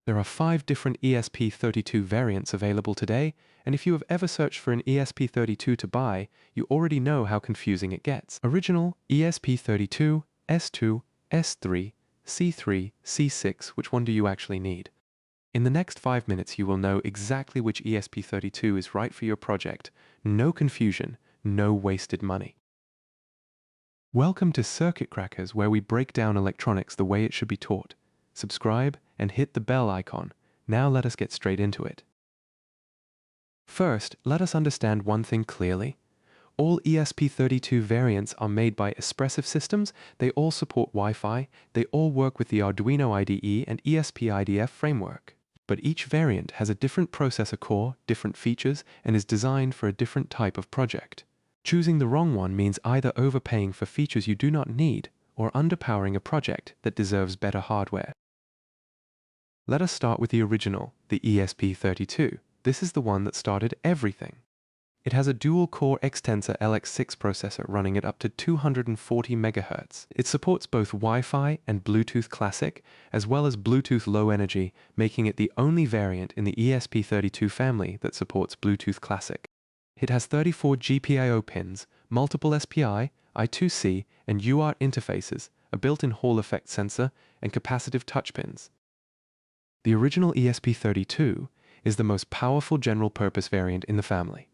There are 5 different ESP32 variants available today, and if you have ever searched for an ESP32 to buy, you already know how confusing it gets. Original ESP32 S2, S3, C3, C6, which one do you actually need? In the next 5 minutes you will know exactly which ESP32 is right for your project. No confusion, no wasted money. Welcome to Circuitcrackers, where we break down electronics the way it should be taught. Subscribe and hit the bell icon. Now let us get straight into it. First, let us understand one thing clearly. All ESP32 variants are made by Espressif systems, they all support Wi-Fi, they all work with the Arduino IDE and ESP-IDF framework. But each variant has a different processor core, different features, and is designed for a different type of project. Choosing the wrong one means either overpaying for features you do not need, or underpowering a project that deserves better hardware. Let us start with the original, the ESP32. This is the one that started everything. It has a dual-core X-Tensor LX6 processor running at up to 240 MHz. It supports both Wi-Fi and Bluetooth Classic, as well as Bluetooth Low Energy, making it the only variant in the ESP32 family that supports Bluetooth Classic. It has 34 GPIO pins, multiple SPI, I2C, and UART interfaces, a built-in Hall effect sensor, and capacitive touch pins. The original ESP32 is the most powerful general-purpose variant in the family.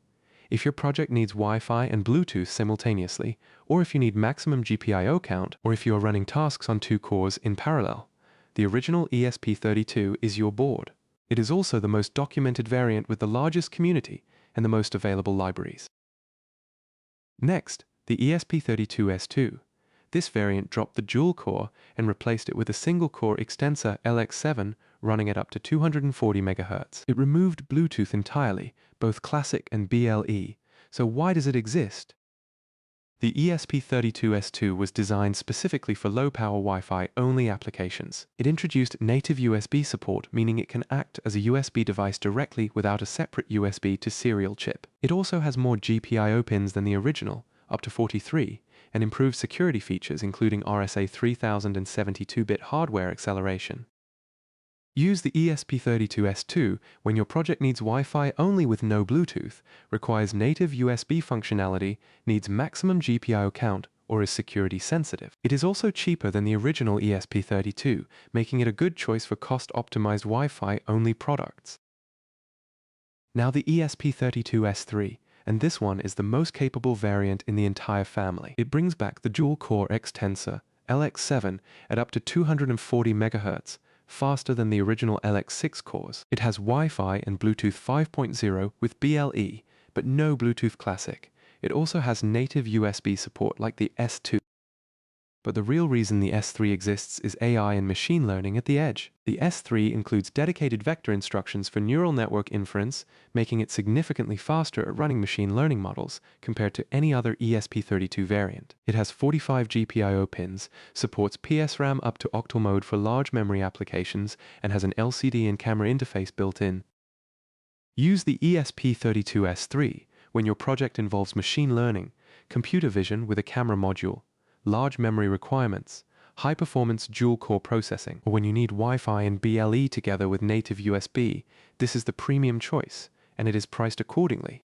If your project needs Wi-Fi and Bluetooth simultaneously, or if you need maximum GPIO count, or if you are running tasks on 2 cores in parallel, the original ESP32 is your board. It is also the most documented variant with the largest community and the most available libraries. Next, the ESP32 S2. This variant dropped the dual core and replaced it with a single core X-Tensor LX7 running at up to 240 MHz. It removed Bluetooth entirely, both Classic and BLE. So why does it exist? The ESP32 S2 was designed specifically for low-power Wi-Fi only applications. It introduced native USB support, meaning it can act as a USB device directly without a separate USB to serial chip. It also has more GPIO pins than the original, up to 43, and improved security features including RSA 3000 and 72-bit hardware acceleration. Use the ESP32 S2 when your project needs Wi-Fi only with no Bluetooth, requires native USB functionality, needs maximum GPIO count, or is security sensitive. It is also cheaper than the original ESP32, making it a good choice for cost-optimized Wi-Fi only products. Now the ESP32 S3, and this one is the most capable variant in the entire family. It brings back the dual-core X-Tensor LX7 at up to 240 MHz, faster than the original LX6 cores. It has Wi-Fi and Bluetooth 5.0 with BLE, but no Bluetooth Classic. It also has native USB support like the S2. But the real reason the S3 exists is AI and machine learning at the edge. The S3 includes dedicated vector instructions for neural network inference, making it significantly faster at running machine learning models compared to any other ESP32 variant. It has 45 GPIO pins, supports PSRAM up to octal mode for large memory applications, and has an LCD and camera interface built in. Use the ESP32 S3 when your project involves machine learning, computer vision with a camera module, large memory requirements, high-performance dual-core processing, or when you need Wi-Fi and BLE together with native USB. This is the premium choice, and it is priced accordingly.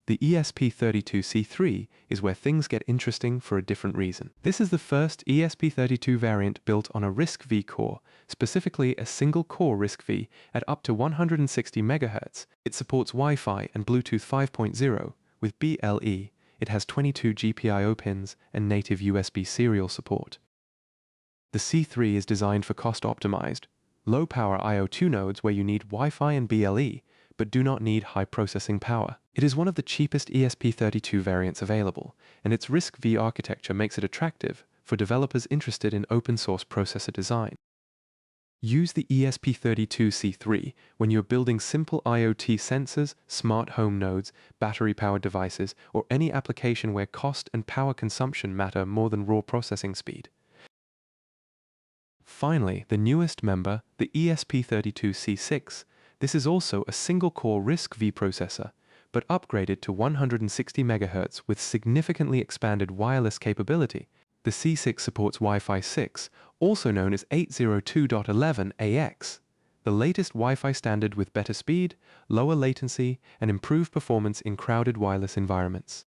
The ESP32 C3 is where things get interesting for a different reason. This is the first ESP32 variant built on a RISC-V core, specifically a single-core RISC-V at up to 160 MHz. It supports Wi-Fi and Bluetooth 5.0 with BLE. It has 22 GPIO pins and native USB serial support. The C3 is designed for cost-optimized, low-power I/O2 nodes where you need Wi-Fi and BLE, but do not need high processing power. It is one of the cheapest ESP32 variants available, and its RISC-V architecture makes it attractive for developers interested in open-source processor design. Use the ESP32 C3 when you're building simple IoT sensors, smart home nodes, battery-powered devices, or any application where cost and power consumption matter more than raw processing speed. Finally, the newest member, the ESP32 C6. This is also a single-core RISC-V processor, but upgraded to 160 MHz with significantly expanded wireless capability. The C6 supports Wi-Fi 6, also known as 802.11ax, the latest Wi-Fi standard with better speed, lower latency, and improved performance in crowded wireless environments.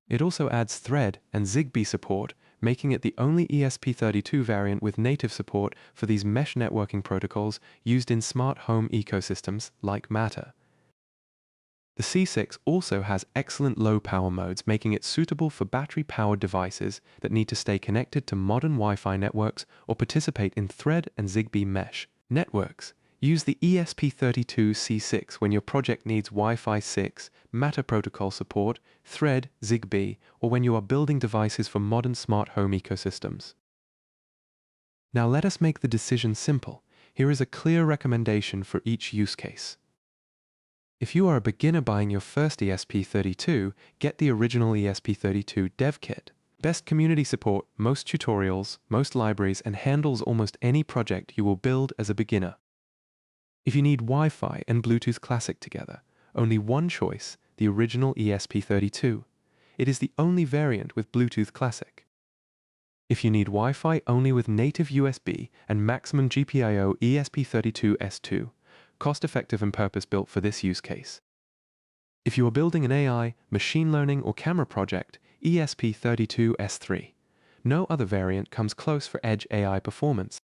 It also adds Thread and Zigbee support, making it the only ESP32 variant with native support for these mesh networking protocols used in smart home ecosystems like Matter. The C6 also has excellent low-power modes, making it suitable for battery-powered devices that need to stay connected to modern Wi-Fi networks or participate in Thread and Zigbee mesh networks. Use the ESP32 C6 when your project needs Wi-Fi 6, Matter protocol support, Thread, Zigbee, or when you are building devices for modern smart home ecosystems. Now let us make the decision simple. Here is a clear recommendation for each use case. If you are a beginner buying your first ESP32, get the original ESP32 dev kit. Best community support, most tutorials, most libraries, and handles almost any project you will build as a beginner. If you need Wi-Fi and Bluetooth Classic together, only one choice, the original ESP32. It is the only variant with Bluetooth Classic. If you need Wi-Fi only with native USB and maximum GPIO ESP32 S2, cost-effective and purpose-built for this use case. If you are building an AI, machine learning, or camera project, ESP32 S3. No other variant comes close for edge AI performance.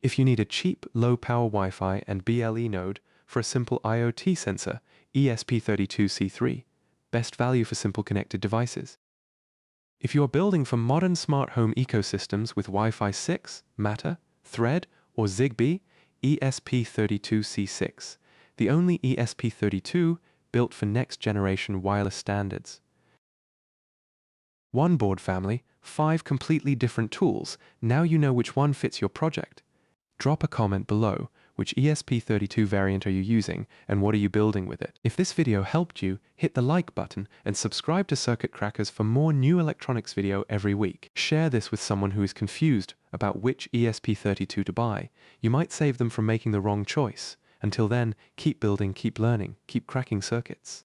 If you need a cheap, low-power Wi-Fi and BLE node for a simple IoT sensor, ESP32 C3. Best value for simple connected devices. If you are building for modern smart home ecosystems with Wi-Fi 6, Matter, Thread, or Zigbee, ESP32 C6, the only ESP32 built for next-generation wireless standards. One board family, 5 completely different tools. Now you know which one fits your project. Drop a comment below. Which ESP32 variant are you using, and what are you building with it? If this video helped you, hit the like button and subscribe to Circuit Crackers for more new electronics video every week. Share this with someone who is confused about which ESP32 to buy. You might save them from making the wrong choice. Until then, keep building, keep learning, keep cracking circuits.